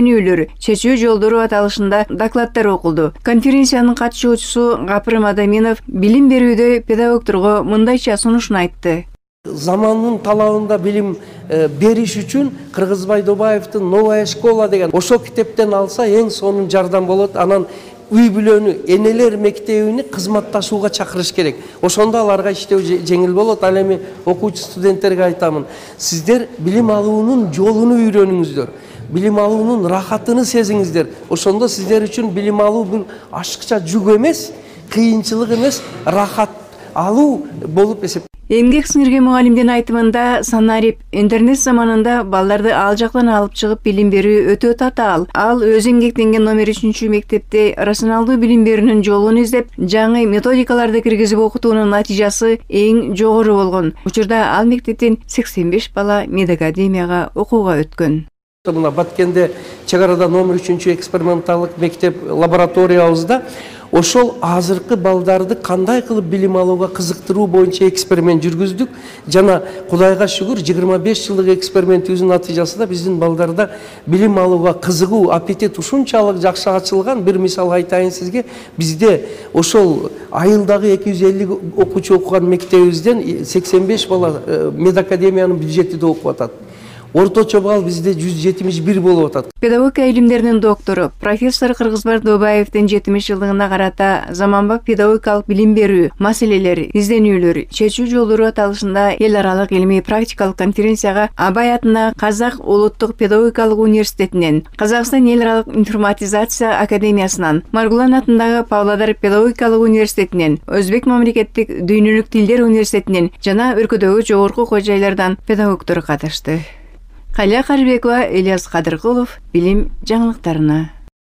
изденүүлөр, чечүү жолдору аталышында докладдар окулду. Конференциянын катышуучусу Гапырым Адаминов билим берүүдө педагогдорго мындайча сунушун айтты. Заманның талабында билим бериш үчүн Кыргызбай Добаевдин «Новая школа» деген ошол китептен алса эң сонун жардам болот. Анан үй бүлөнү, энелер мектебине кызматташууга чакырыш керек. Ошондо аларга иштөө жеңил болот. Ал эми окуучу студенттерге айтамын. Сиздер билим алуунун жолуну үйрөнүңүздөр. Билим алуунун рахатыны сезиңиздер. Ошондо сиздер үчүн билим алуу бул ашыкча жүк эмес, кыйынчылык эмес, рахат алуу болуп эсептелет. Эмгек сиңирген мугалимдин айтымында санарип интернет заманында балдарды ал жактан алып чыгып билим берүү өтө татаал. Ал өзү эмгектенген номер 3 мектепте рационалдуу билим берүүнүн жолун издеп, жаңы методикаларды киргизип окутуунун натыйжасы эң жогору болгон. Учурда ал мектептен 85 бала медакадемияга окууга өткөн. Мына Баткенде чек арада номер 3 эксперименталдык мектеп лабораториябызда ошол азыркы балдарды кандай кылып билим алууга кызыктыруу боюнча эксперимент жүргүздүк. Жана Кудайга шүгүр 25 жылдык экспериментибиздин натыйжасында биздин балдарда билим алууга кызыгуу, аппетит ушунчалык жакшы ачылган. Бир мисал айтайын сизге. Бизде ошол айылдагы 250 окуучу окуган мектебибизден 85 бала медакадемиянын бюджетинде окуп атат. Орточо балл бизде 171 болуп атат. Педагогика илимдеринин доктору, профессор Кыргызбай Добаевдин 70 жылдыгына карата заманбап педагогикалык билим берүү маселелери, изденүүлөр, чечүү жолдору аталышында эл аралык илимий практикалык конференцияга Абай атына Казак улуттук педагогикалык университетинен, Казакстан эл аралык информатизация академиясынан, Маргулан атындагы Павлодар педагогикалык университетинен, Өзбек мамлекеттик дүйнөлүк тилдер университетинен жана өлкөдөгү жогорку кожойлордон педагогдор катышты. Калия Карыбекова, Ильяс Кадыркулов, билим жаңылыктарына.